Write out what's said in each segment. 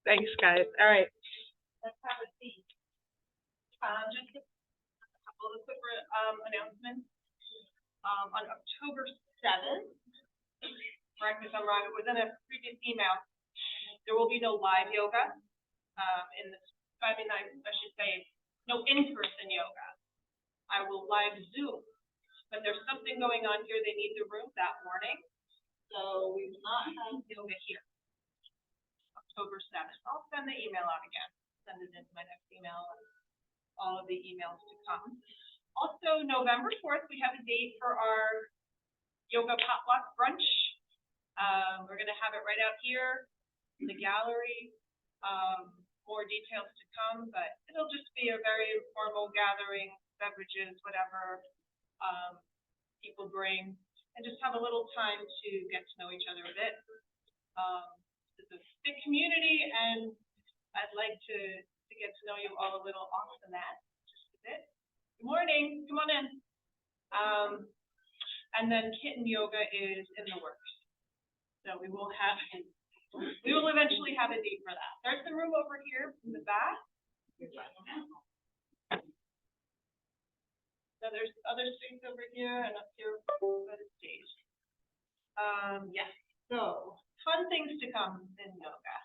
Thanks, guys. All right. Let's have a seat. Just a couple of quick announcements. On October 7th, correct me if I'm wrong, it was in a previous email, there will be no live yoga. I should say, no in-person yoga. I will live Zoom, but there's something going on here. They need the room that morning, so we will not have yoga here. October 7th. I'll send the email out again. Send it into my next email and all of the emails to come. Also, November 4th, we have a date for our yoga potluck brunch. We're going to have it right out here in the gallery. More details to come, but it'll just be a very informal gathering, beverages, whatever people bring, and just have a little time to get to know each other a bit. It's a big community, and I'd like to get to know you all a little off the mat, just a bit. Good morning, come on in. And then kitten yoga is in the works. So we will eventually have a date for that. There's the room over here in the back. So there's other space over here and up here by the stage. Yes, so fun things to come in yoga.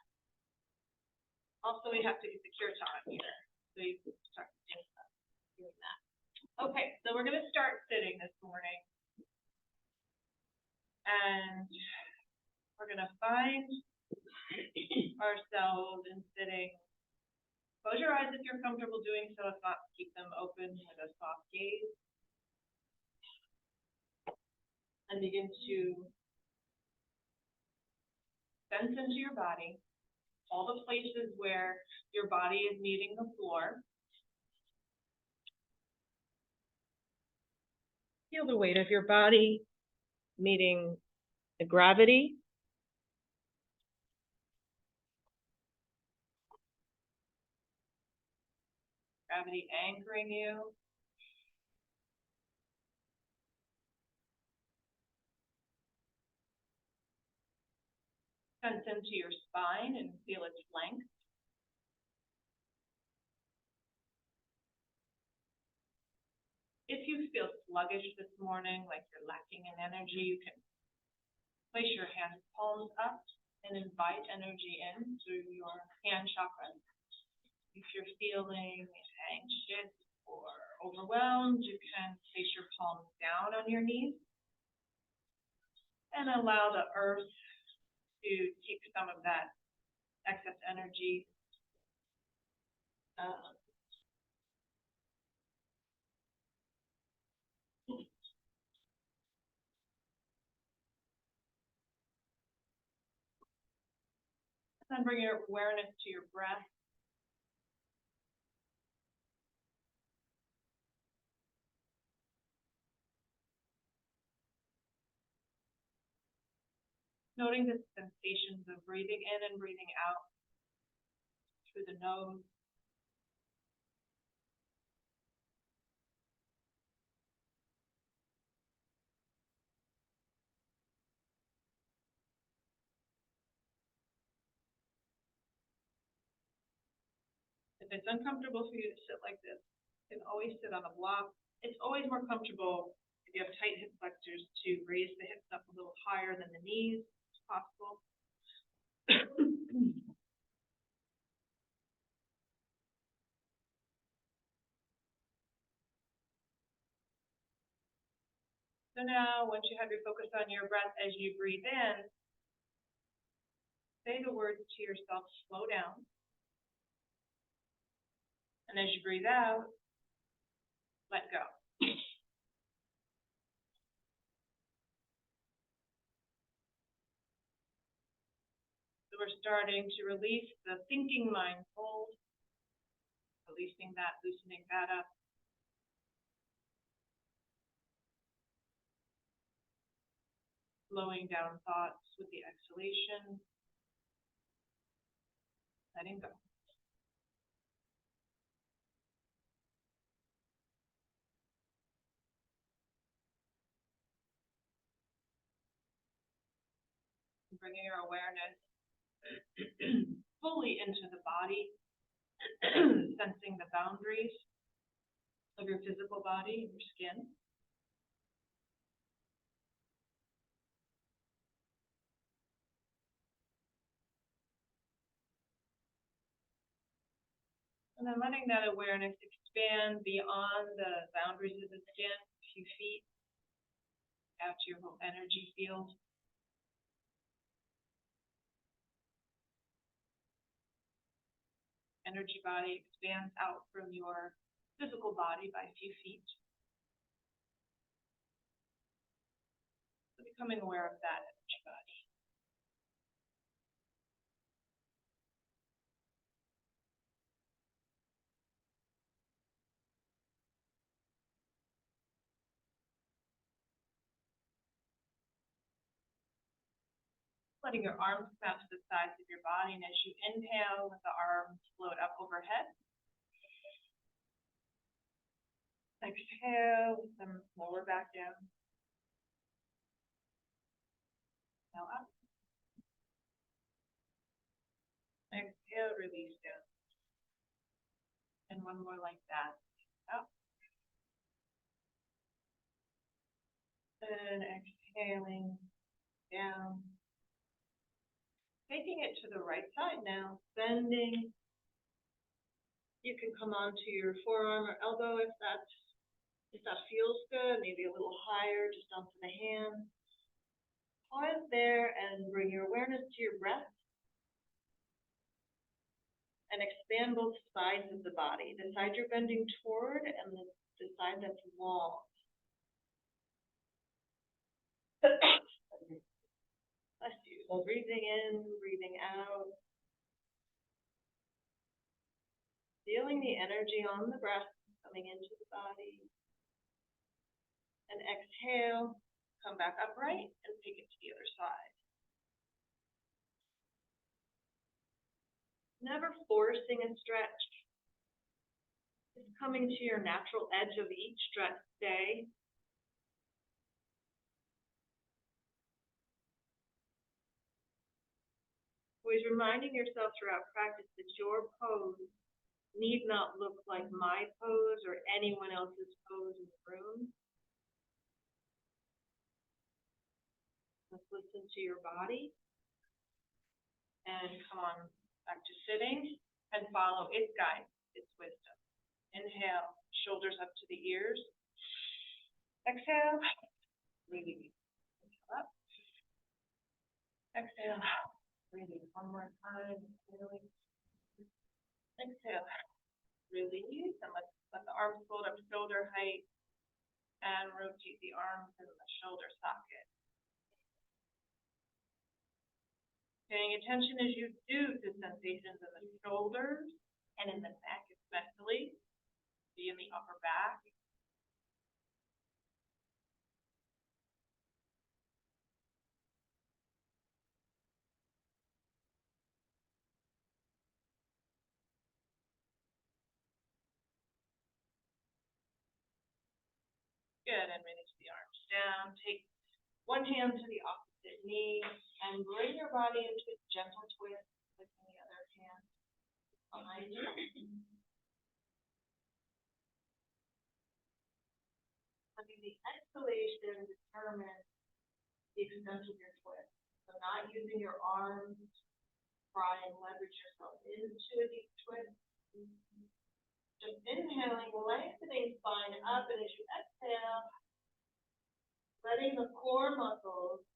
Also, we have to get the kirtan here, so you can start doing that. Okay, so we're going to start sitting this morning. And we're going to find ourselves in sitting. Close your eyes if you're comfortable doing so. If not, keep them open with a soft gaze. And begin to sense into your body all the places where your body is meeting the floor. Feel the weight of your body meeting the gravity. Gravity anchoring you. Sense into your spine and feel its length. If you feel sluggish this morning, like you're lacking in energy, you can place your hands palms up and invite energy in through your hand chakra. If you're feeling anxious or overwhelmed, you can place your palms down on your knees and allow the earth to take some of that excess energy. Then bring your awareness to your breath. Noting the sensations of breathing in and breathing out through the nose. If it's uncomfortable for you to sit like this, you can always sit on a block. It's always more comfortable if you have tight hip flexors to raise the hips up a little higher than the knees, if possible. So now, once you have your focus on your breath, as you breathe in, say the words to yourself, slow down. And as you breathe out, let go. So we're starting to release the thinking mind hold, releasing that, loosening that up. Slowing down thoughts with the exhalation, letting go. Bringing your awareness fully into the body, sensing the boundaries of your physical body and your skin. And then letting that awareness expand beyond the boundaries of the skin, a few feet, out to your whole energy field. Energy body expands out from your physical body by a few feet. So becoming aware of that energy body. Letting your arms come out to the sides of your body, and as you inhale, let the arms float up overhead. Exhale, let them lower back down. Now up. Exhale, release down. And one more like that. Up. And exhaling down. Taking it to the right side now, bending. You can come onto your forearm or elbow if that feels good, maybe a little higher, just onto the hand. Pause there and bring your awareness to your breath. And expand both sides of the body, the side you're bending toward and the side that's long. Bless you. So breathing in, breathing out. Feeling the energy on the breath coming into the body. And exhale, come back upright and take it to the other side. Never forcing a stretch. Just coming to your natural edge of each stretch day. Always reminding yourself throughout practice that your pose need not look like my pose or anyone else's pose in the room. Let's listen to your body and come on back to sitting and follow its guidance, its wisdom. Inhale, shoulders up to the ears. Exhale, release. Inhale up. Exhale, release. One more time. Exhale, release, and let the arms fold up shoulder height and rotate the arms in the shoulder socket. Paying attention as you do to sensations in the shoulders and in the neck especially, be in the upper back. Good, and release the arms down. Take one hand to the opposite knee and bring your body into a gentle twist, lifting the other hand behind you. Letting the exhalation determine the extent of your twist. So not using your arms, try and leverage yourself into a deep twist. Just inhaling, lengthening spine up, and as you exhale, letting the core muscles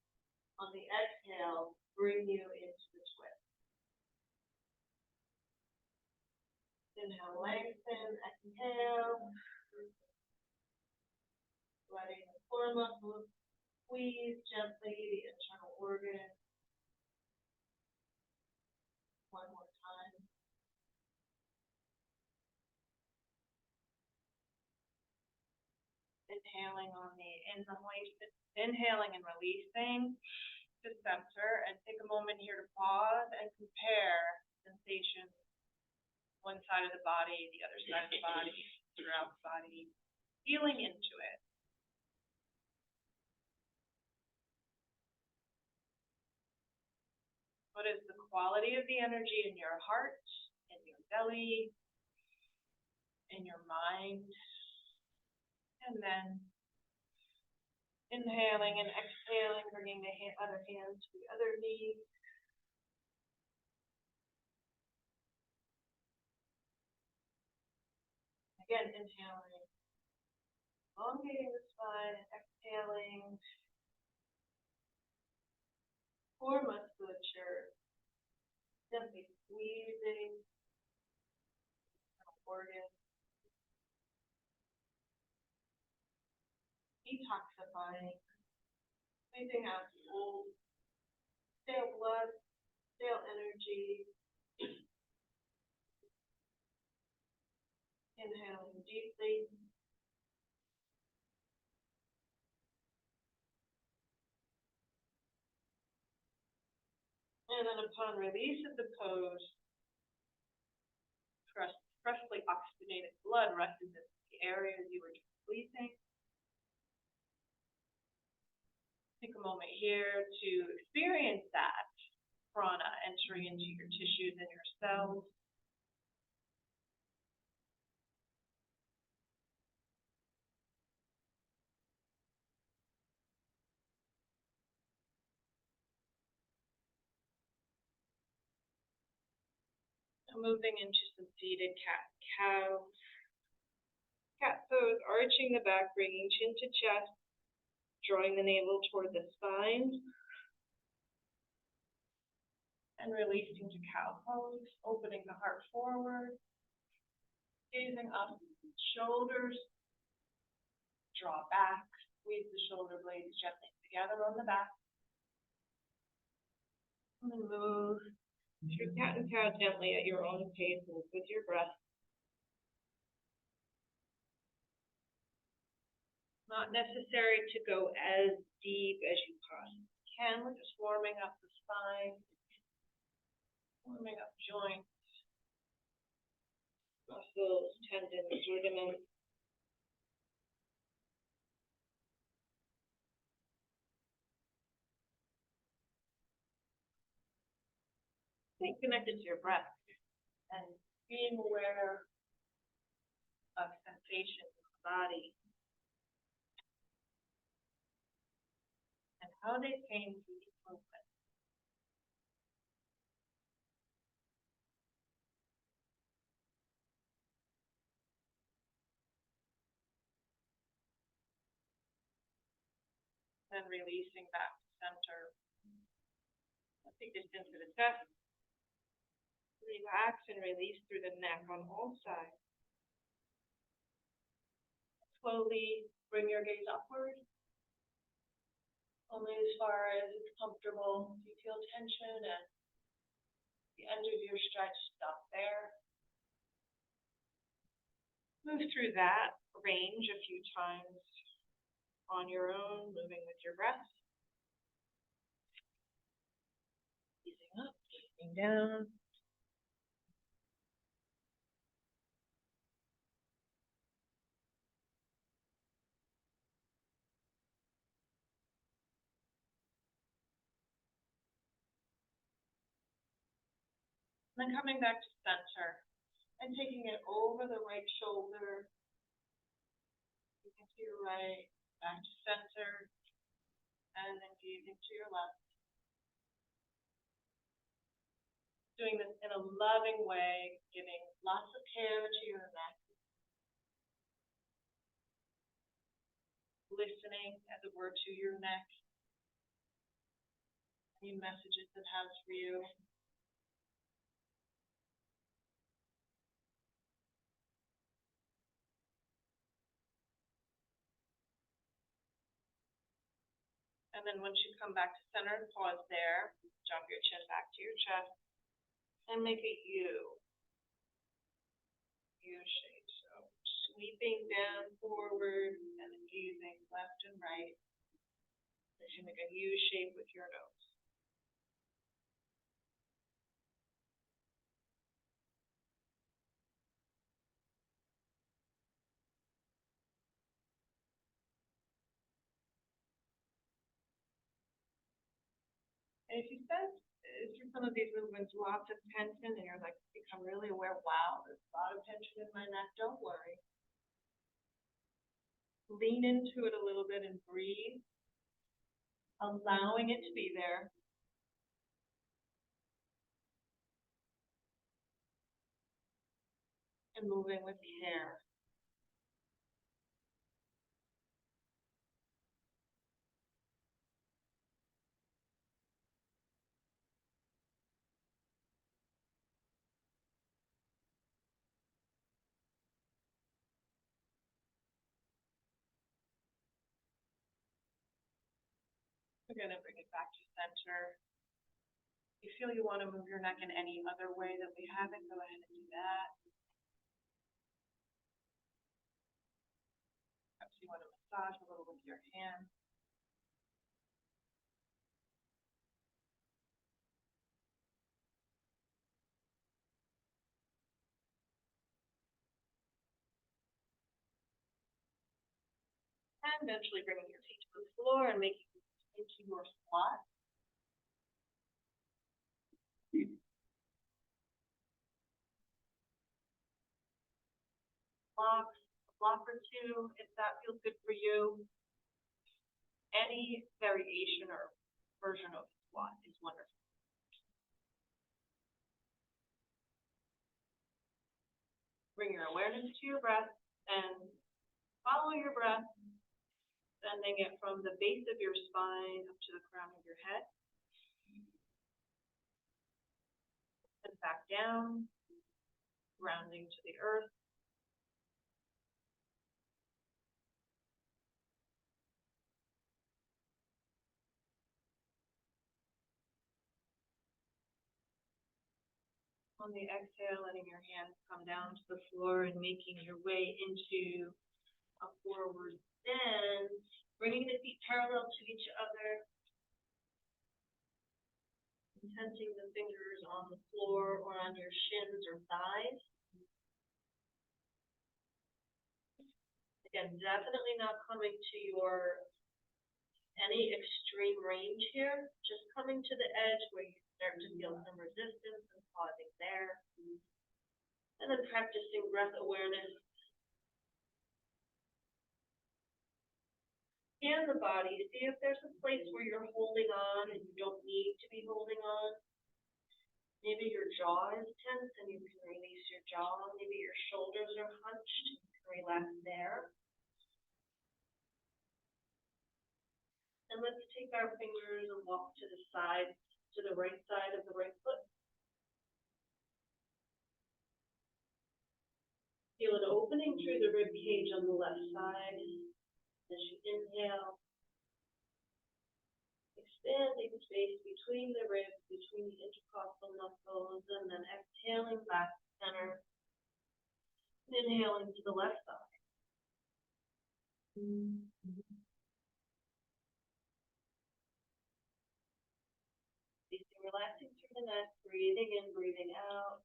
on the exhale bring you into the twist. Inhale, lengthen, exhale. Letting the core muscles squeeze gently the internal organ. One more time. Inhaling on the inhaling and releasing to center, and take a moment here to pause and compare sensations, one side of the body, the other side of the body, throughout the body, feeling into it. What is the quality of the energy in your heart, in your belly, in your mind? And then inhaling and exhaling, bringing the other hand to the other knee. Again, inhaling, elongating the spine, and exhaling, core musculature, gently squeezing organs, detoxifying, squeezing out the old stale blood, stale energy. Inhaling deeply. And then upon release of the pose, freshly oxygenated blood rushes into the areas you were just releasing. Take a moment here to experience that prana entering into your tissues and your cells. Moving into some seated cat-cow. Cat pose, arching the back, bringing chin to chest, drawing the navel toward the spine. And releasing to cow pose, opening the heart forward, gazing up, shoulders, draw back, squeeze the shoulder blades gently together on the back. And then move through cat and cow gently at your own pace with your breath. Not necessary to go as deep as you possibly can. We're just warming up the spine, warming up joints, muscles, tendons, ligaments. Stay connected to your breath and being aware of sensations in the body and how they came through the movement. Then releasing back to center. Take this into the chest. Relax and release through the neck on all sides. Slowly bring your gaze upward, only as far as it's comfortable. If you feel tension at the end of your stretch, stop there. Move through that range a few times on your own, moving with your breath. Easing up, easing down. And then coming back to center and taking it over the right shoulder, looking to your right, back to center, and then gazing to your left. Doing this in a loving way, giving lots of care to your neck. Listening, as it were, to your neck. Any messages it has for you. And then once you come back to center, pause there, drop your chin back to your chest, and make a U. U shape. So sweeping down forward and then gazing left and right as you make a U shape with your nose. And if you sense through some of these movements, lots of tension, and you're like, become really aware, wow, there's a lot of tension in my neck, don't worry. Lean into it a little bit and breathe, allowing it to be there. And moving with care. We're going to bring it back to center. If you feel you want to move your neck in any other way that we haven't, go ahead and do that. Perhaps you want to massage a little with your hand. And eventually bringing your feet to the floor and making it into your squat. Block or two, if that feels good for you. Any variation or version of squat is wonderful. Bring your awareness to your breath and follow your breath, sending it from the base of your spine up to the crown of your head. And back down, grounding to the earth. On the exhale, letting your hands come down to the floor and making your way into a forward bend, bringing the feet parallel to each other, tenting the fingers on the floor or on your shins or thighs. Again, definitely not coming to any extreme range here, just coming to the edge where you start to feel some resistance and pausing there. And then practicing breath awareness. Scan the body, see if there's a place where you're holding on and you don't need to be holding on. Maybe your jaw is tense and you can release your jaw. Maybe your shoulders are hunched, you can relax there. And let's take our fingers and walk to the side, to the right side of the right foot. Feel an opening through the rib cage on the left side. As you inhale, expanding space between the ribs, between the intercostal muscles, and then exhaling back to center. And inhaling to the left side. Relaxing through the neck, breathing in, breathing out,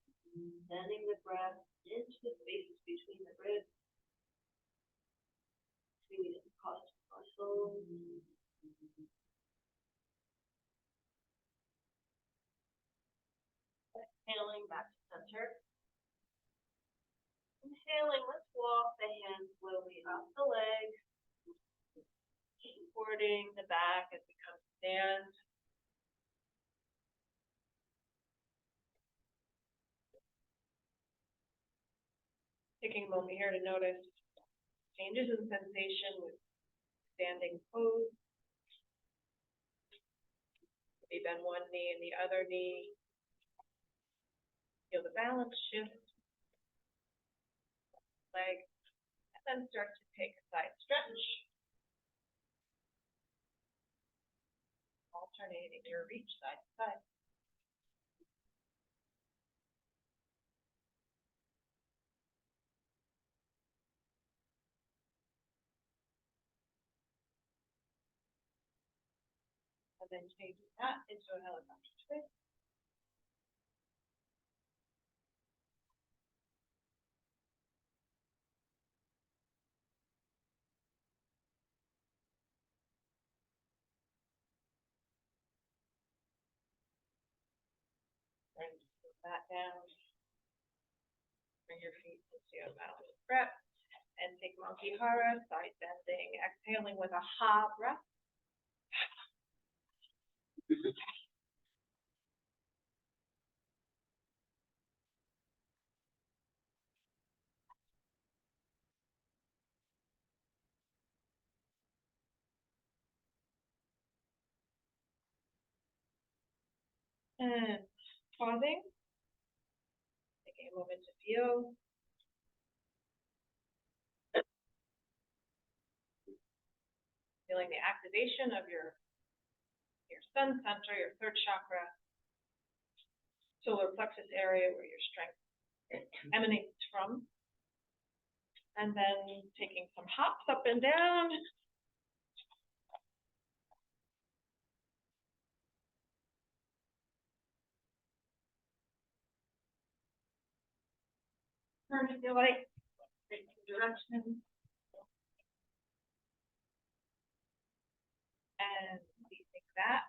sending the breath into the spaces between the ribs, between the intercostal muscles. Exhaling back to center. Inhaling, let's walk the hands slowly up the leg, supporting the back as we come to stand. Taking a moment here to notice changes in sensation with standing pose. Maybe bend one knee and the other knee. Feel the balance shift. Leg. And then start to take a side stretch. Alternating your reach side to side. And then changing that into a helicopter twist. that down. Bring your feet into a balanced breath. And take Monkey Hara, side bending, exhaling with a ha breath. And pausing. Taking a moment to feel. Feeling the activation of your sun center, your third chakra, solar plexus area where your strength emanates from. And then taking some hops up and down. Turn if you like, direction. And releasing that.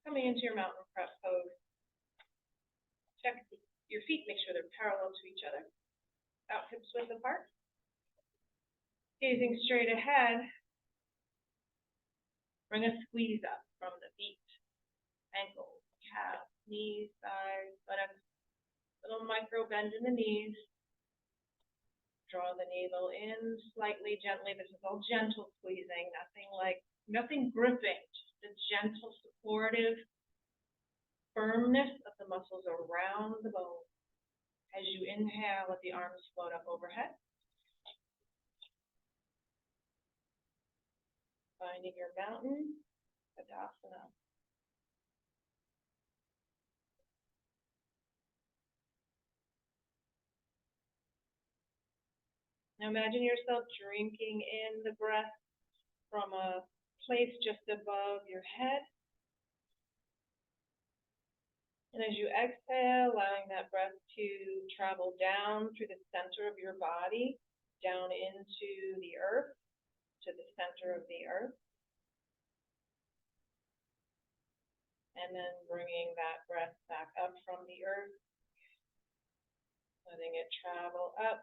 Coming into your mountain press pose. Check your feet, make sure they're parallel to each other. Out hips width apart. Gazing straight ahead. Bring a squeeze up from the feet, ankles, calves, knees, thighs, buttocks. Little micro bend in the knees. Draw the navel in slightly, gently. This is all gentle squeezing, nothing gripping, just a gentle, supportive firmness of the muscles around the bone. As you inhale, let the arms float up overhead. Finding your mountain, Tadasana. Now imagine yourself drinking in the breath from a place just above your head. And as you exhale, allowing that breath to travel down through the center of your body, down into the earth, to the center of the earth. And then bringing that breath back up from the earth, letting it travel up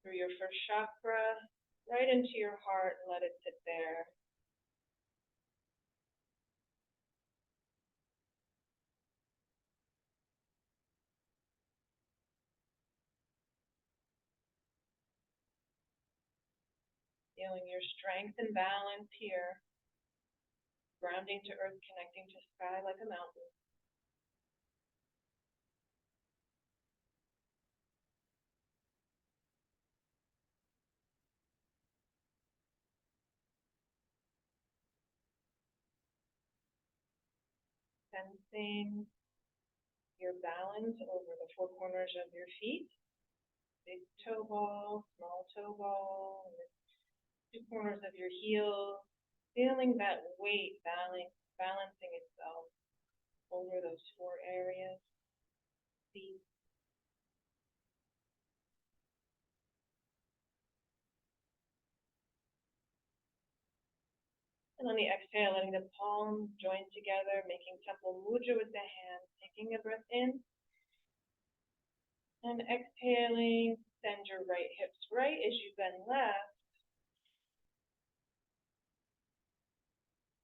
through your first chakra, right into your heart, and let it sit there. Feeling your strength and balance here. Grounding to earth, connecting to sky like a mountain. Sensing your balance over the four corners of your feet. Big toe ball, small toe ball, and the two corners of your heel. Feeling that weight balancing itself over those four areas. Feet. And on the exhale, letting the palms join together, making temple mudra with the hands, taking a breath in. And exhaling, send your right hips right as you bend left.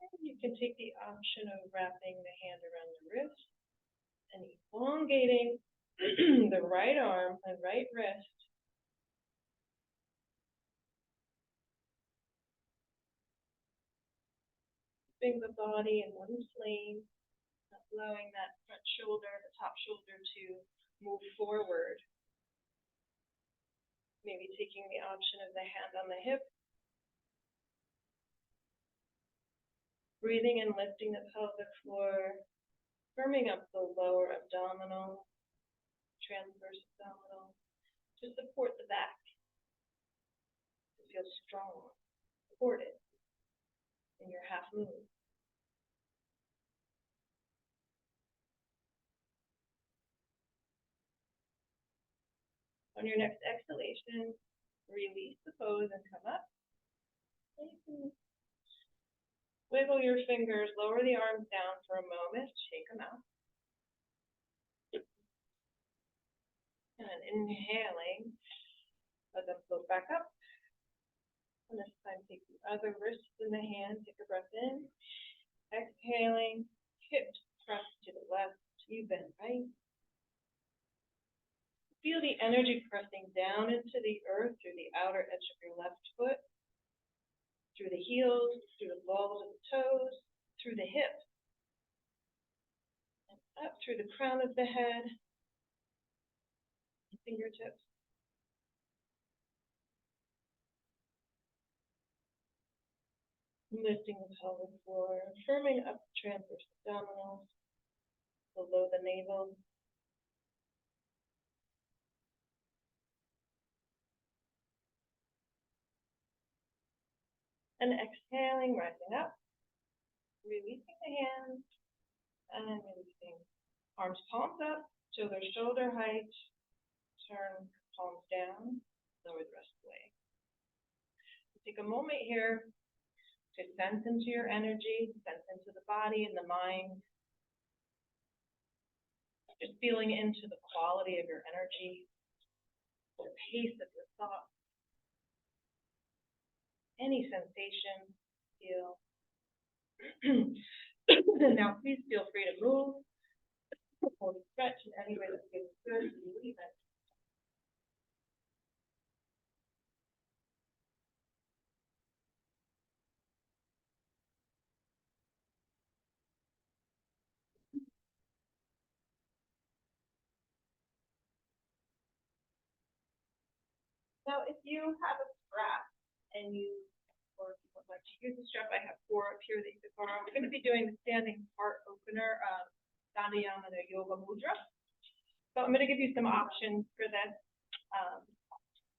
And you can take the option of wrapping the hand around the wrist and elongating the right arm and right wrist. Keeping the body in one plane, allowing that front shoulder, the top shoulder to move forward. Maybe taking the option of the hand on the hip. Breathing and lifting the pelvic floor, firming up the lower abdominal, transverse abdominal, to support the back, to feel strong, supported in your half moon. On your next exhalation, release the pose and come up. Wiggle your fingers, lower the arms down for a moment, shake them out. And then inhaling, let them float back up. And this time take the other wrist in the hand, take a breath in. Exhaling, hips press to the left, you bend right. Feel the energy pressing down into the earth through the outer edge of your left foot, through the heels, through the balls of the toes, through the hips, and up through the crown of the head, fingertips. Lifting the pelvic floor, firming up the transverse abdominals, below the navel. And exhaling, rising up, releasing the hands, and releasing. Arms palms up, till they're shoulder height. Turn palms down, lower the rest away. Take a moment here to sense into your energy, sense into the body and the mind. Just feeling into the quality of your energy, the pace of your thoughts. Any sensation, feel. Now please feel free to move or stretch in any way that feels good and leave it. Now if you have a strap and or if you would like to use a strap, I have 4 up here that you could borrow. We're going to be doing the standing heart opener, Dandayamana Yoga Mudra. So I'm going to give you some options for this.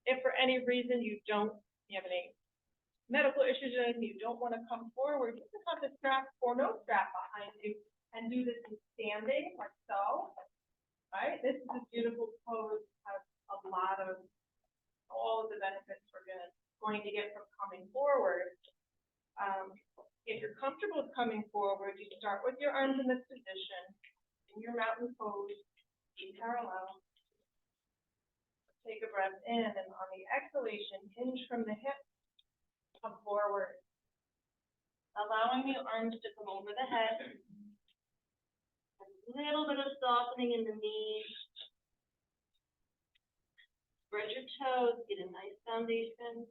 If for any reason you have any medical issues or anything, you don't want to come forward, you can have the strap or no strap behind you and do this in standing, like so. Right? This is a beautiful pose, has a lot of all of the benefits we're going to get from coming forward. If you're comfortable with coming forward, you start with your arms in this position, in your mountain pose, be parallel. Take a breath in, and on the exhalation, hinge from the hips, come forward. Allowing the arms to come over the head. A little bit of softening in the knees. Spread your toes, get a nice foundation.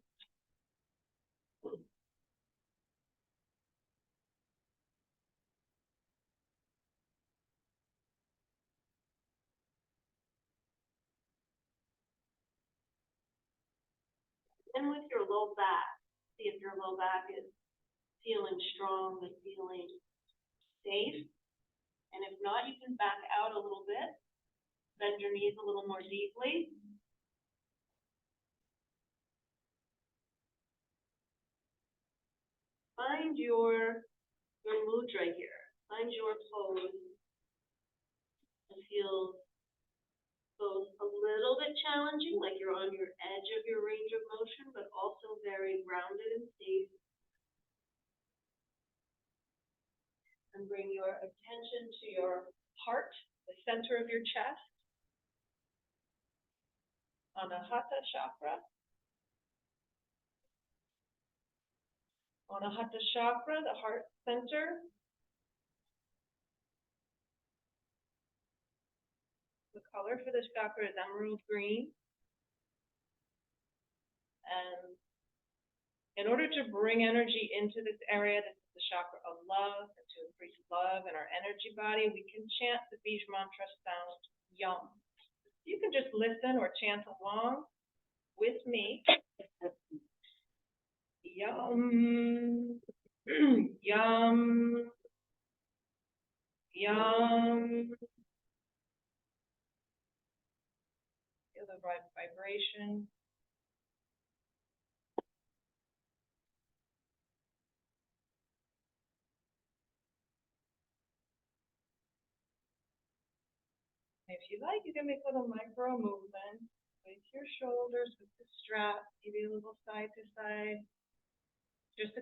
And with your low back, see if your low back is feeling strong and feeling safe. And if not, you can back out a little bit. Bend your knees a little more deeply. Find your mudra here. Find your pose. It feels both a little bit challenging, like you're on your edge of your range of motion, but also very grounded and safe. And bring your attention to your heart, the center of your chest. Anahata chakra. Anahata chakra, the heart center. The color for this chakra is emerald green. And in order to bring energy into this area, this is the chakra of love, and to increase love in our energy body, we can chant the Bij mantra sound Yum. You can just listen or chant along with me. Yum, yum, yum. Feel the right vibration. If you like, you can make little micro movements with your shoulders, with the strap, maybe a little side to side. Just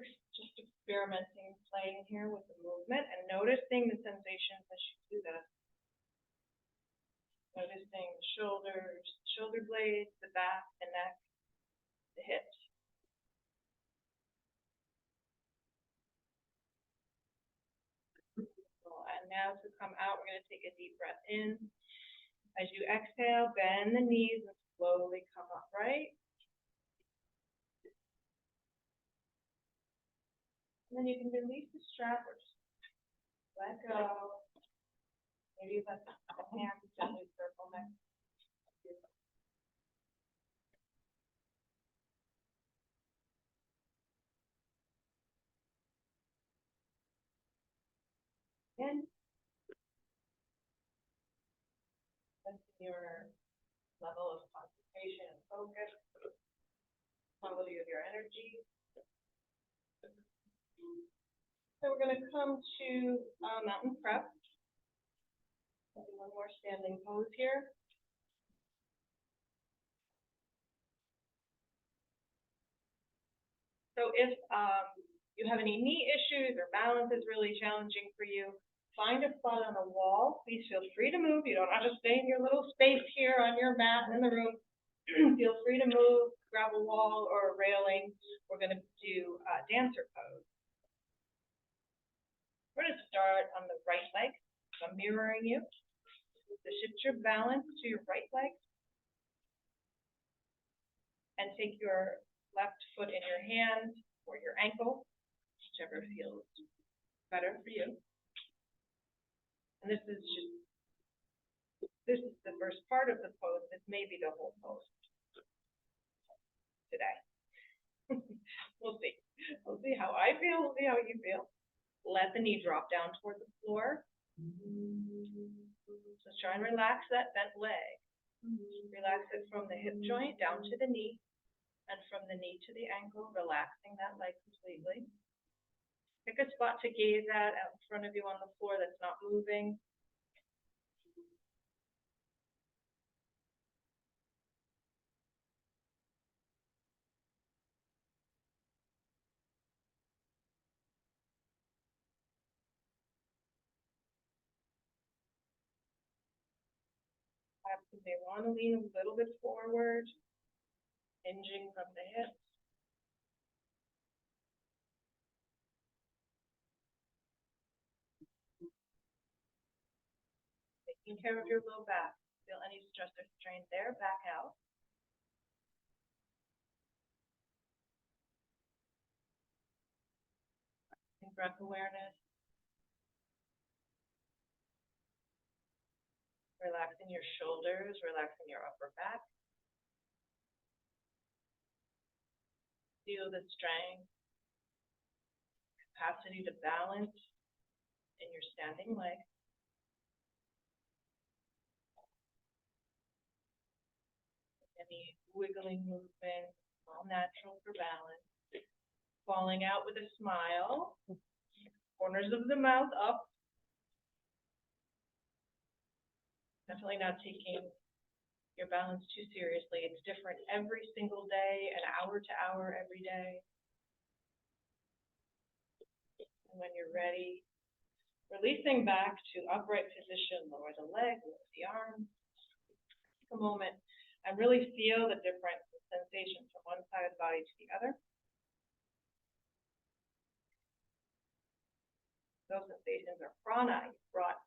experimenting, playing here with the movement and noticing the sensations as you do that. Noticing the shoulders, shoulder blades, the back, the neck, the hips. And now to come out, we're going to take a deep breath in. As you exhale, bend the knees and slowly come upright. And then you can release the strap or just let go. Maybe let the hands gently circle next. In. Listen your level of concentration and focus, quality of your energy. So we're going to come to mountain prep. One more standing pose here. So if you have any knee issues or balance is really challenging for you, find a spot on the wall. Please feel free to move. You don't have to stay in your little space here on your mat in the room. Feel free to move, grab a wall or a railing. We're going to do a dancer pose. We're going to start on the right leg. So I'm mirroring you. So shift your balance to your right leg. And take your left foot in your hand or your ankle, whichever feels better for you. And this is the first part of the pose. This may be the whole pose today. We'll see. We'll see how I feel. We'll see how you feel. Let the knee drop down toward the floor. Just try and relax that bent leg. Relax it from the hip joint down to the knee. And from the knee to the ankle, relaxing that leg completely. Pick a spot to gaze at out in front of you on the floor that's not moving. Perhaps you may want to lean a little bit forward, hinging from the hips. Taking care of your low back. Feel any stress or strain there, back out. Breath awareness. Relaxing your shoulders, relaxing your upper back. Feel the strength, capacity to balance in your standing leg. Any wiggling movement, all natural for balance. Falling out with a smile. Corners of the mouth up. Definitely not taking your balance too seriously. It's different every single day, and hour to hour every day. And when you're ready, releasing back to upright position, lower the leg, lift the arms. Take a moment and really feel the different sensations from one side of the body to the other. Those sensations are prana. You've brought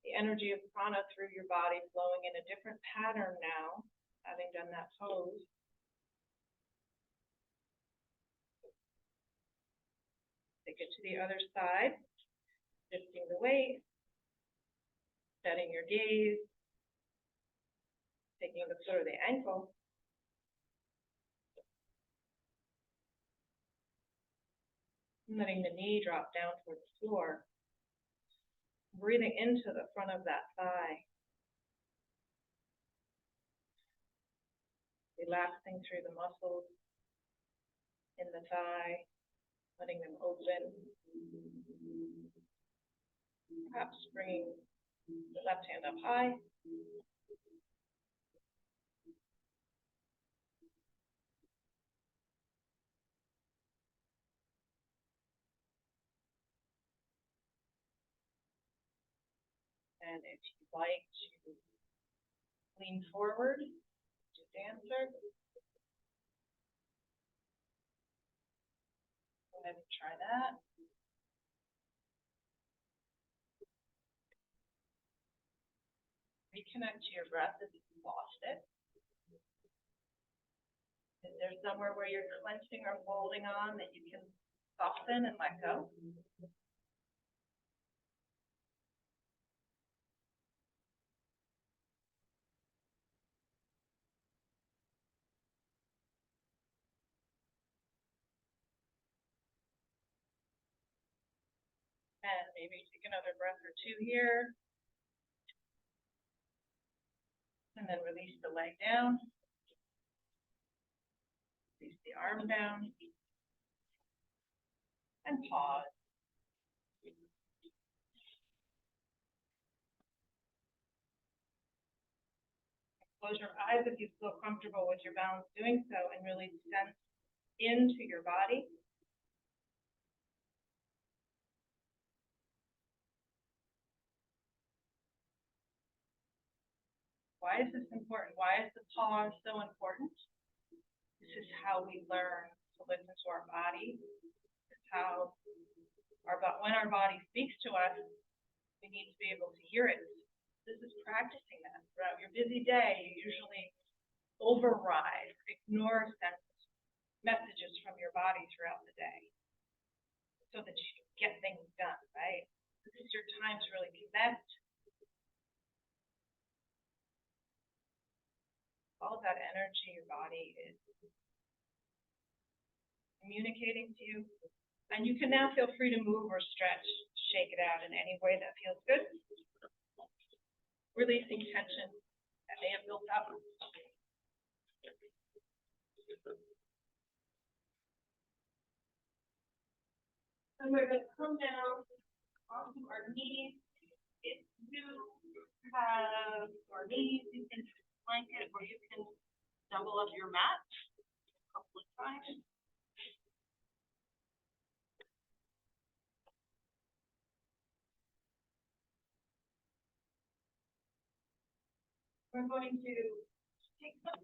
the energy of prana through your body, flowing in a different pattern now, having done that pose. Take it to the other side, shifting the weight, setting your gaze, taking the foot or the ankle. Letting the knee drop down toward the floor. Breathing into the front of that thigh. Relaxing through the muscles in the thigh, letting them open. Perhaps bringing the left hand up high. And if you'd like to lean forward to dancer, go ahead and try that. Reconnect to your breath if you've lost it. Is there somewhere where you're clenching or holding on that you can soften and let go? And maybe take another breath or two here. And then release the leg down. Release the arm down. And pause. Close your eyes if you feel comfortable with your balance doing so, and really sense into your body. Why is this important? Why is the pause so important? This is how we learn to listen to our body. It's how when our body speaks to us, we need to be able to hear it. This is practicing that throughout your busy day. You usually override, ignore messages from your body throughout the day so that you get things done, right? This is your time to really connect. All of that energy your body is communicating to you. And you can now feel free to move or stretch, shake it out in any way that feels good. Releasing tension that may have built up. And we're going to come down onto our knees. If you have your knees, you can blanket or you can double up your mat a couple of times. We're going to take some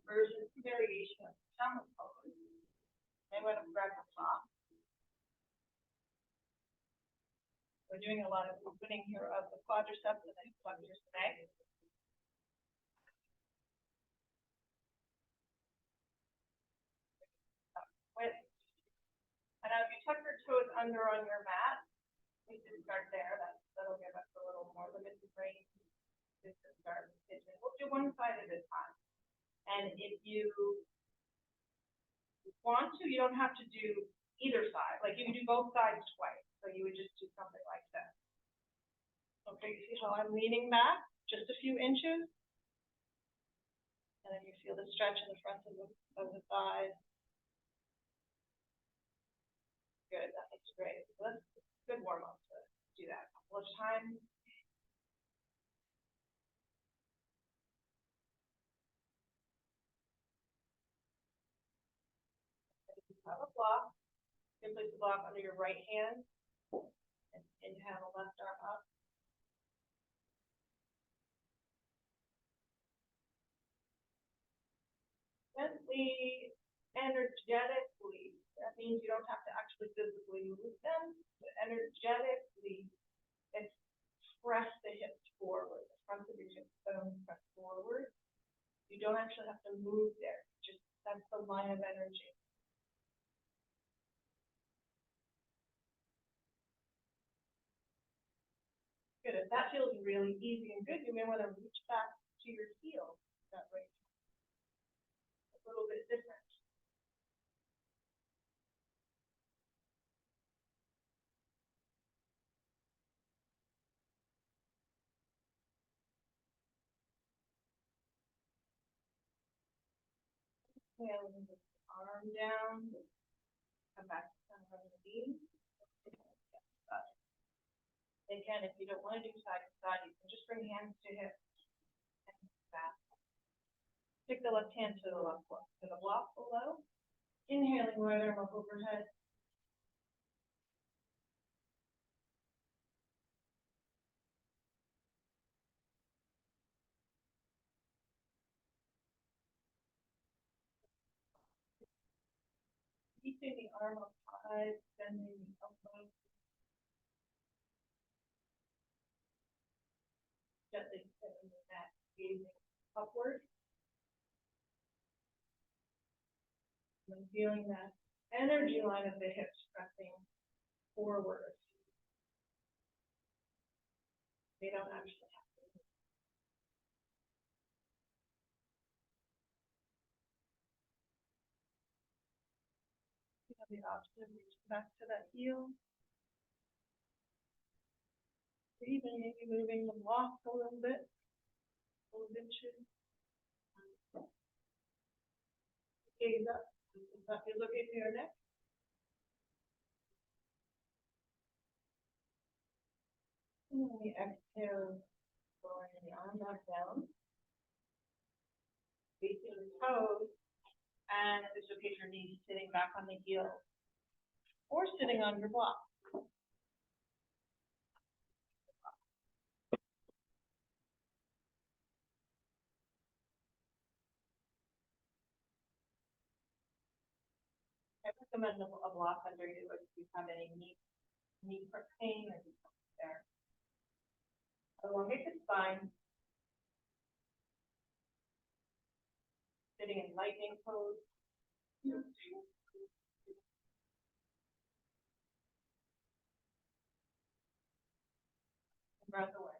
variation of camel pose. I'm going to grab the top. We're doing a lot of opening here of the quadriceps and the flexors today. And as you tuck your toes under on your mat, we can start there. That'll give us a little more limited range. Just to start stitching. We'll do one side at a time. And if you want to, you don't have to do either side. Like you can do both sides twice. So you would just do something like this. Okay, you see how I'm leaning back just a few inches? And then you feel the stretch in the front of the thighs. Good, that looks great. So that's a good warm up to do that a couple of times. Have a block. You can place the block under your right hand and inhale the left arm up. Gently, energetically. That means you don't have to actually physically move them, but energetically press the hips forward. The front of your hip bones press forward. You don't actually have to move there. Just sense the line of energy. Good. If that feels really easy and good, you may want to reach back to your heel that way. A little bit different. And the arm down. Come back to center of the knee. Again, if you don't want to do side to side, you can just bring hands to hips and back. Stick the left hand to the block below. Inhaling right arm up overhead. Keeping the arm up high, bending the elbow. Gently sitting the neck, gazing upward. And feeling that energy line of the hips pressing forward. They don't actually have to. You have the option of reaching back to that heel. Or even maybe moving the block a little bit. A little bit. Gaze up. You're looking to your neck. And then we exhale, lowering the arm back down. Facing the toes. And if it's okay, your knees sitting back on the heel. Or sitting on your block. I recommend a block under you if you have any knee pain or something there. Elongate the spine. Sitting in lightning pose. And breath away.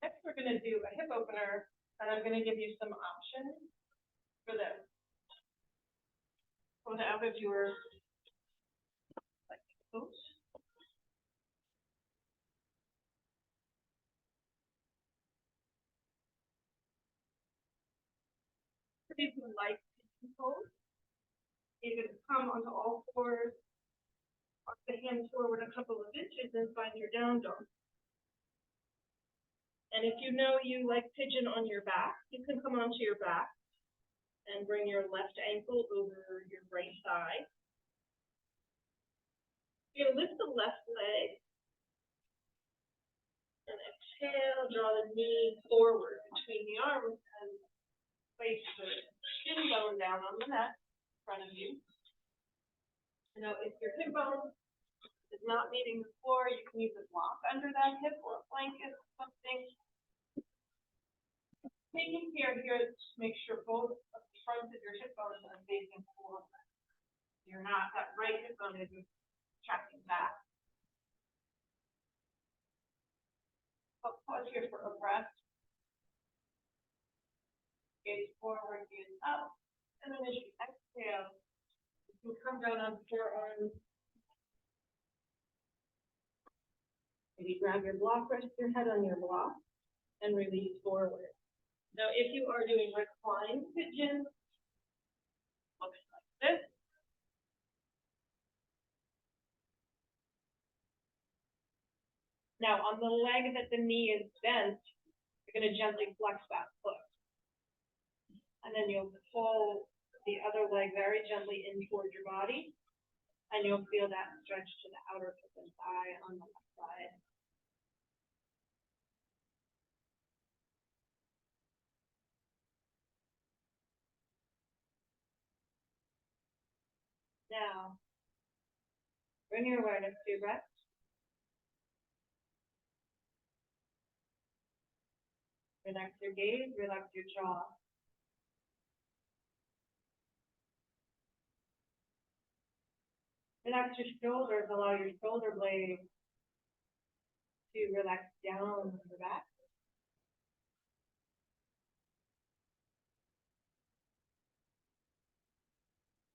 Next, we're going to do a hip opener, and I'm going to give you some options for this. For the other viewers, like those. For people who like pigeon pose, you can come onto all fours, walk the hands forward a couple of inches, and find your down dog. And if you know you like pigeon on your back, you can come onto your back and bring your left ankle over your right thigh. You're going to lift the left leg and exhale, draw the knee forward between the arms and place the shin bone down on the mat in front of you. Now, if your hip bone is not meeting the floor, you can use a block under that hip or a blanket or something. Taking care here to make sure both of the fronts of your hip bones are facing forward. You're not, that right hip bone is tracking back. I'll pause here for a breath. Gaze forward, gaze up. And then as you exhale, you can come down on forearms. Maybe grab your block, rest your head on your block, and release forward. Now, if you are doing reclined pigeon, looks like this. Now, on the leg that the knee is bent, you're going to gently flex that foot. And then you'll pull the other leg very gently in towards your body, and you'll feel that stretch to the outer hip and thigh on the left side. Now, bring your awareness to your breath. Relax your gaze, relax your jaw. Relax your shoulders, allow your shoulder blades to relax down the back.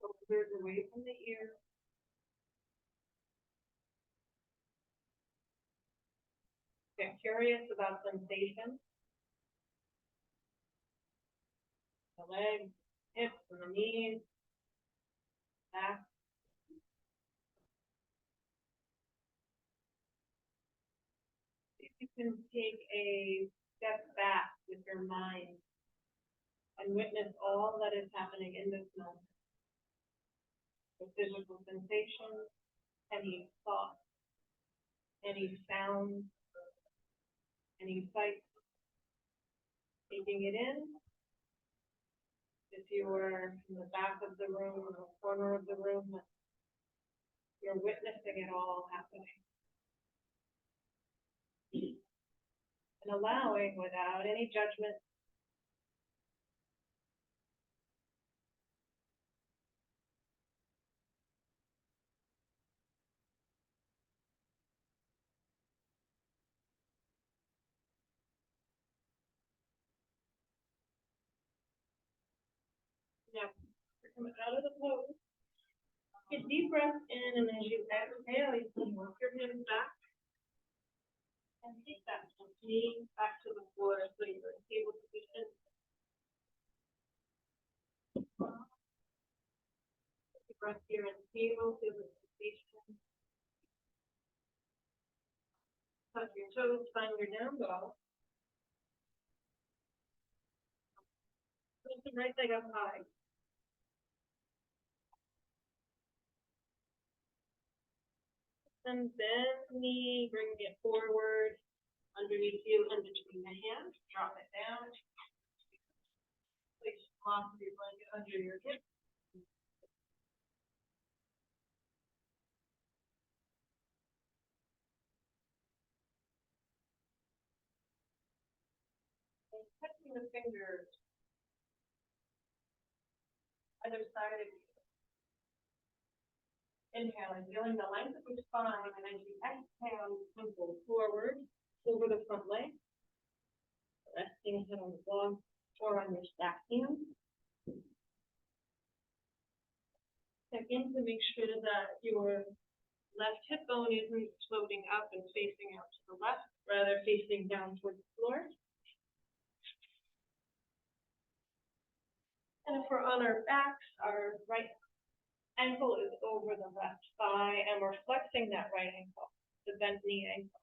Shoulders away from the ear. Get curious about sensation. The legs, hips, and the knees, back. If you can take a step back with your mind and witness all that is happening in this moment. The physical sensations, any thoughts, any sounds, any sights, taking it in. If you were in the back of the room or the corner of the room, you're witnessing it all happening. And allowing without any judgment. Now, come out of the pose. Get deep breath in, and as you exhale, you can work your hips back. And take that knee back to the floor so you're in table position. Deep breath here in table, feel the sensation. Touch your toes, find your down dog. Put the right leg up high. Then bend the knee, bring it forward, underneath you and between the hands. Drop it down. Place your philosophy blanket under your hip. And touching the fingers either side of you. Inhale and feeling the length of your spine, and as you exhale, you tumble forward over the front leg. Resting head on the block or on your stacked hands. Check in to make sure that your left hip bone isn't floating up and facing out to the left, rather facing down towards the floor. And if we're on our backs, our right ankle is over the left thigh, and we're flexing that right ankle, the bent knee ankle,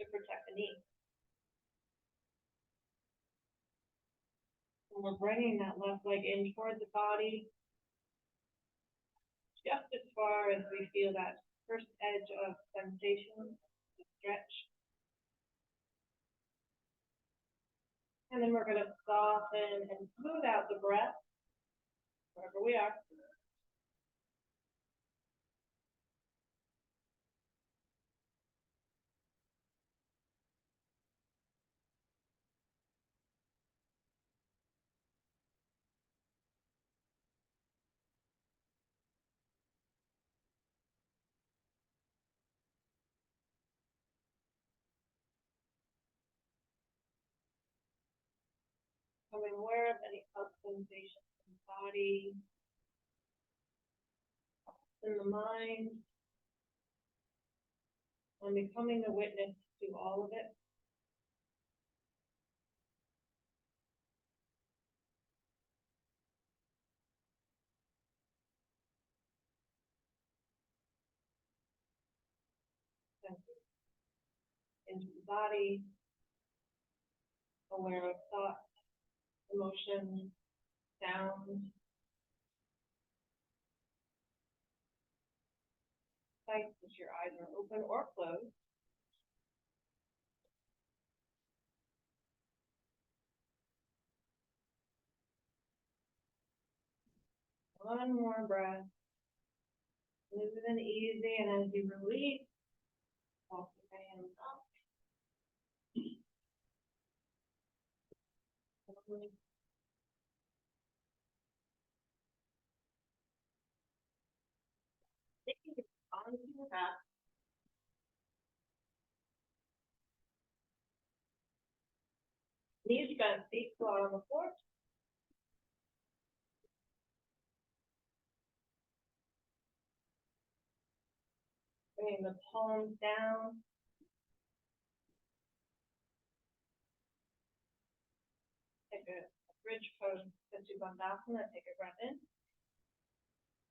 to protect the knee. And we're bringing that left leg in toward the body, just as far as we feel that first edge of sensation, the stretch. And then we're going to soften and smooth out the breath, wherever we are. Becoming aware of any health sensations in the body, in the mind, and becoming a witness to all of it. Into the body, aware of thoughts, emotions, sounds, sights as your eyes are open or closed. One more breath. Smooth and easy, and as you release, walk the hands up. Taking it onto your back. Knees bent, feet flat on the floor. Bringing the palms down. Take a bridge pose, Bandhasana. Take a breath in.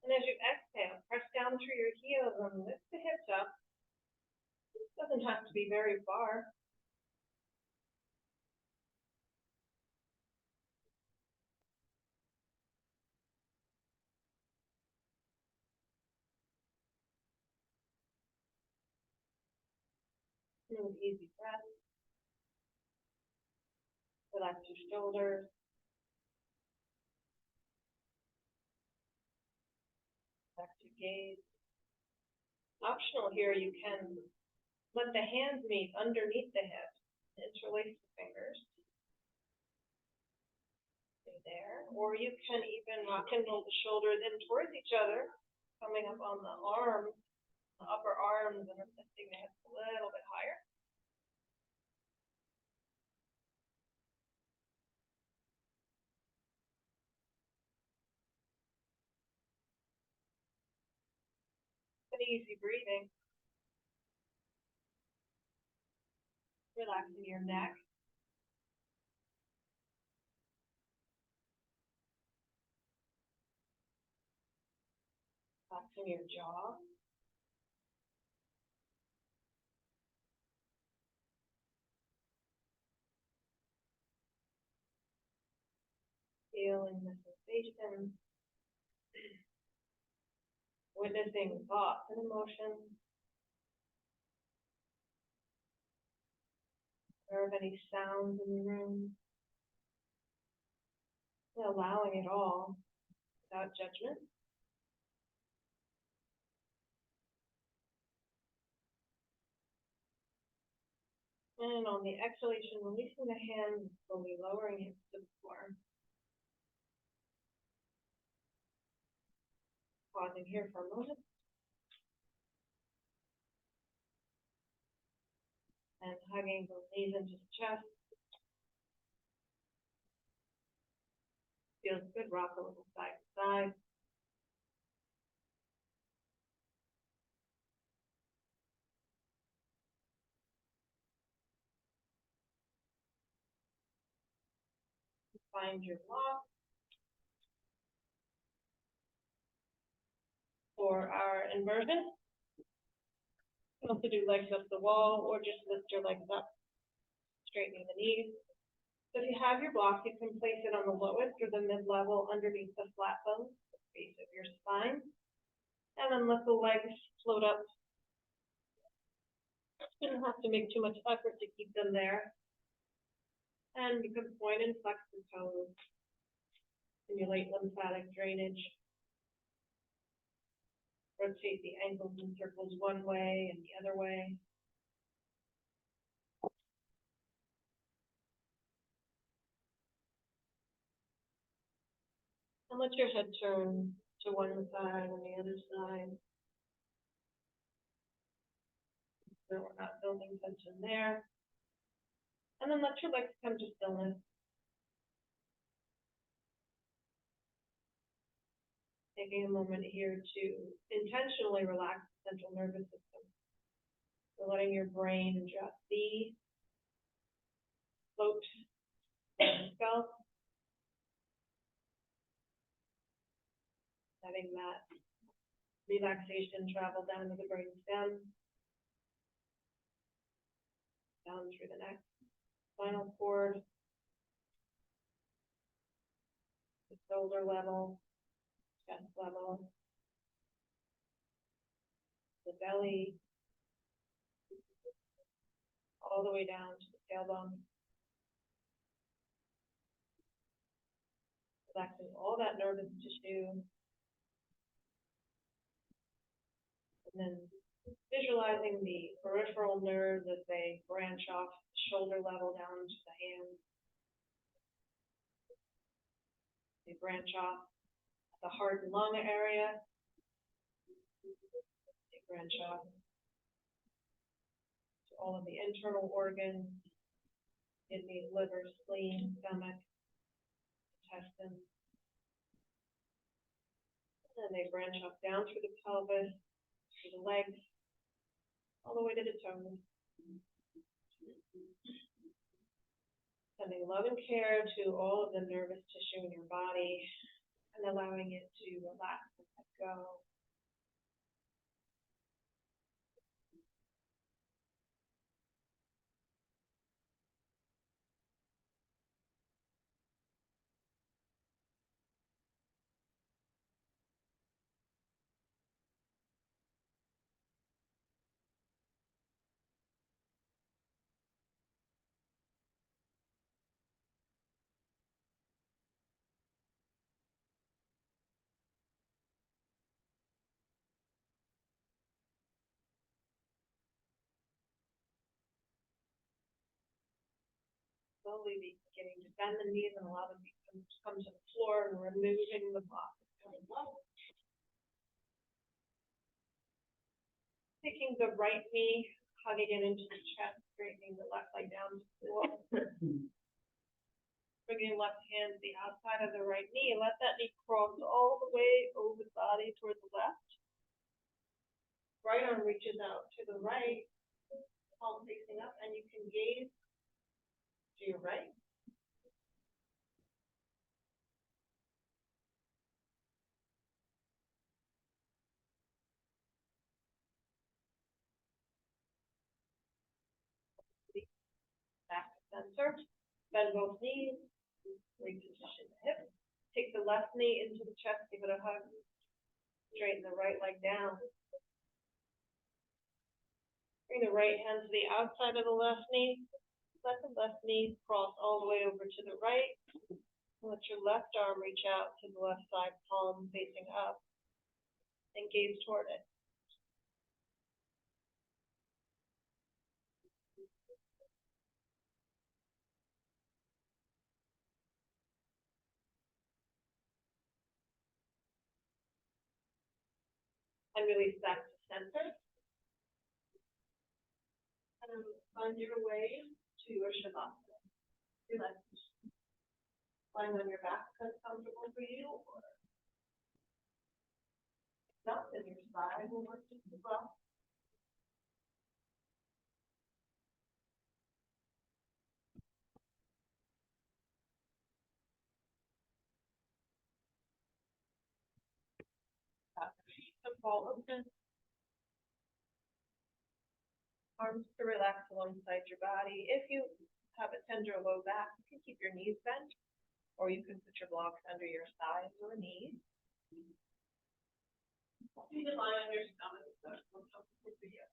And as you exhale, press down through your heels and lift the hips up. This doesn't have to be very far. smooth, easy breath. Relax your shoulders. Relax your gaze. Optional here, you can let the hands meet underneath the hips. Interlace the fingers. Stay there. Or you can even rock and roll the shoulders in towards each other, coming up on the arms, the upper arms, and lifting the hips a little bit higher. And easy breathing. Relaxing your neck. Relaxing your jaw. Feeling the sensation. Witnessing thoughts and emotions. Aware of any sounds in the room. And allowing it all without judgment. And on the exhalation, releasing the hands, slowly lowering hips to the floor. Pausing here for a moment. And hugging both knees into the chest. Feels good, rock a little side to side. Find your block. For our inversion, you can also do legs up the wall or just lift your legs up, straightening the knees. So if you have your block, you can place it on the lowest or the mid-level underneath the flat bone, the base of your spine. And then let the legs float up. You don't have to make too much effort to keep them there. And you can point and flex the toes. Stimulate lymphatic drainage. Rotate the ankles in circles one way and the other way. And let your head turn to one side and the other side. So we're not building tension there. And then let your legs come to stillness. Taking a moment here to intentionally relax the central nervous system. So letting your brain just be, float, and scalp. Letting that relaxation travel down to the brain stem, down through the neck, spinal cord, the shoulder level, chest level, the belly, all the way down to the tailbone. Relaxing all that nervous tissue. And then visualizing the peripheral nerves as they branch off the shoulder level down to the hands. They branch off at the heart and lung area. They branch off to all of the internal organs, kidneys, liver, spleen, stomach, intestines. And then they branch off down through the pelvis, through the legs, all the way to the toes. Sending love and care to all of the nervous tissue in your body and allowing it to relax and let go. slowly beginning to bend the knees and allow them to come to the floor and removing the block. Taking the right knee, hugging it into the chest, straightening the left leg down to the floor. Bringing left hand to the outside of the right knee. Let that knee cross all the way over the body toward the left. Right arm reaches out to the right, palm facing up, and you can gaze to your right. Back to center. Bend both knees. Reposition the hip. Take the left knee into the chest. Give it a hug. Straighten the right leg down. Bring the right hand to the outside of the left knee. Let the left knee cross all the way over to the right. Let your left arm reach out to the left side, palm facing up, and gaze toward it. And release back to center. And find your way to your Shavasana. Relax. Lying on your back if that's comfortable for you, or if not, then your side will work just as well. Feet to fall open. Arms to relax alongside your body. If you have a tender low back, you can keep your knees bent, or you can put your blocks under your thighs or knees. You can lie on your stomach, so it's more comfortable for you.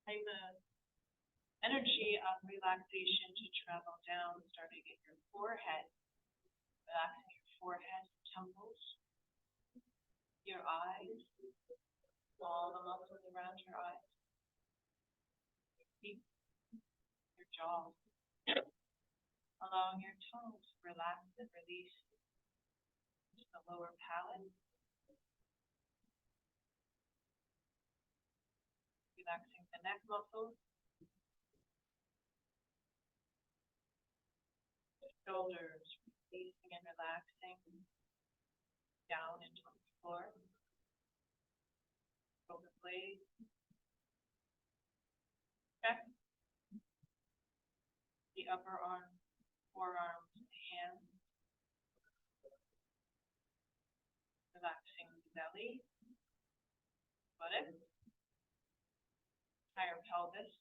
Bring the energy of relaxation to travel down, starting at your forehead, relaxing your forehead, temples, your eyes, all the muscles around your eyes, your feet, your jaw, allowing your tongue to relax and release to the lower palate, relaxing the neck muscles, the shoulders, releasing and relaxing down into the floor, shoulder blades, check the upper arm, forearms, hands, relaxing the belly, buttocks, higher pelvis,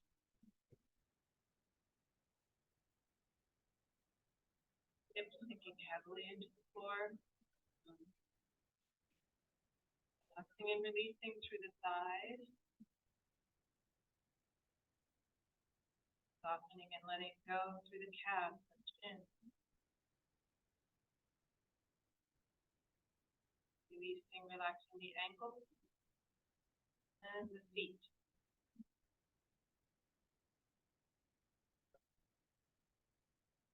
hips sinking heavily into the floor, relaxing and releasing through the thighs, softening and letting go through the calves and chin, releasing, relaxing the ankles and the feet.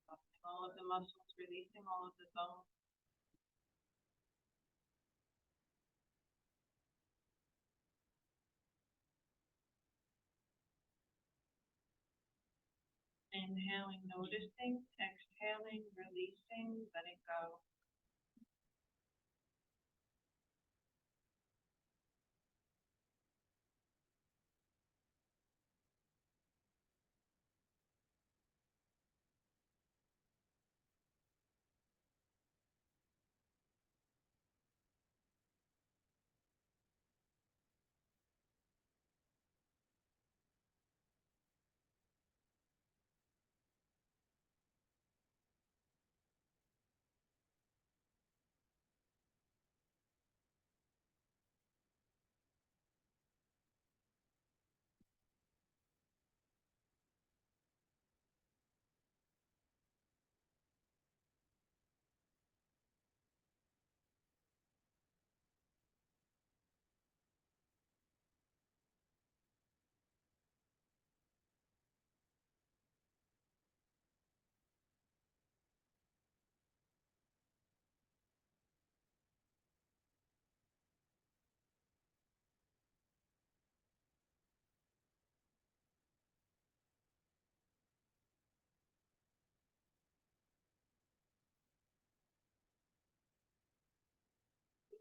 Softening all of the muscles, releasing all of the bones. Inhaling, noticing, exhaling, releasing, letting go.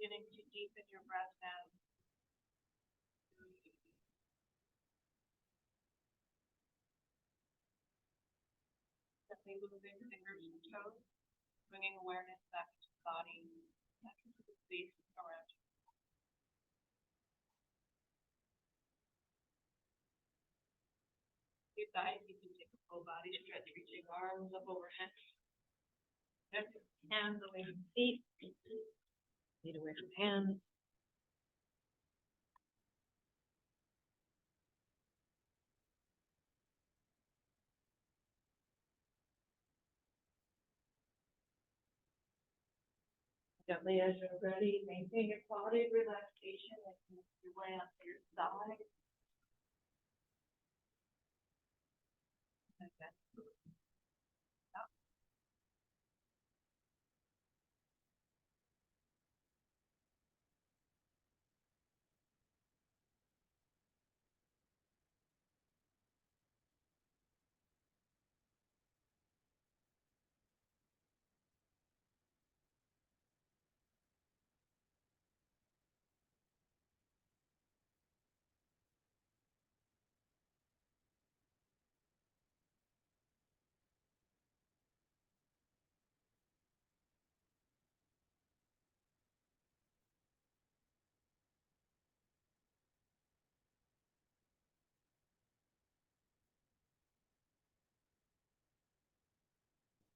beginning to deepen your breath now. Gently moving fingers and toes, bringing awareness back to the body, back into the space around you. Your thighs, you can take a full body stretch, reaching arms up overhead. Hands away from feet, feet away from hands. Gently as you're ready, maintain your quality of relaxation and move your way onto your side. And then up.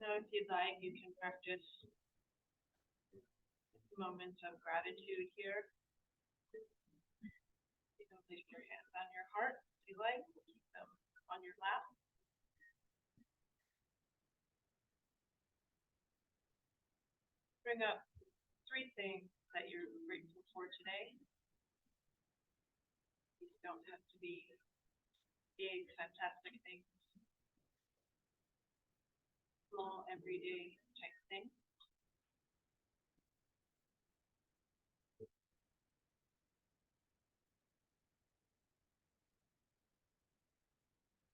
So if you'd like, you can practice moments of gratitude here. You can place your hands on your heart if you like, keep them on your lap. Bring up 3 things that you're grateful for today. These don't have to be big, fantastic things. Small, everyday type things.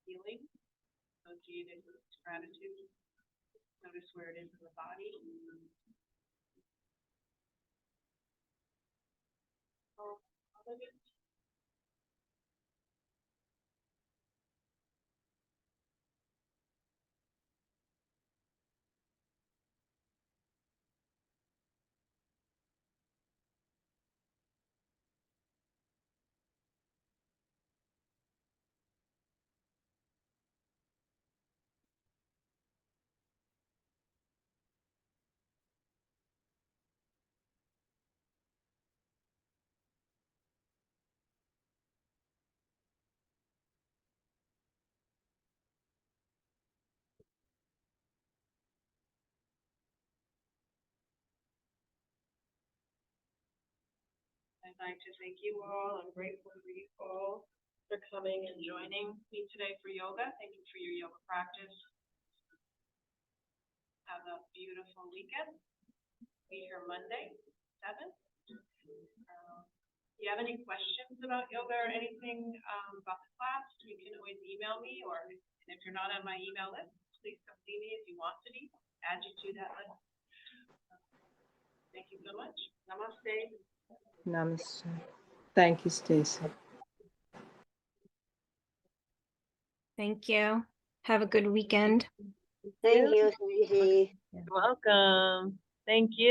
Feeling associated with gratitude. Notice where it is in the body. All of it. I'd like to thank you all. I'm grateful for you all for coming and joining me today for yoga. Thank you for your yoga practice. Have a beautiful weekend. Be here Monday, 7. If you have any questions about yoga or anything about the class, you can always email me, or if you're not on my email list, please come see me if you want to be. Add you to that list. Thank you so much. Namaste. Namaste. Thank you, Stacy. Thank you. Have a good weekend. Thank you, Stacey. You're welcome. Thank you.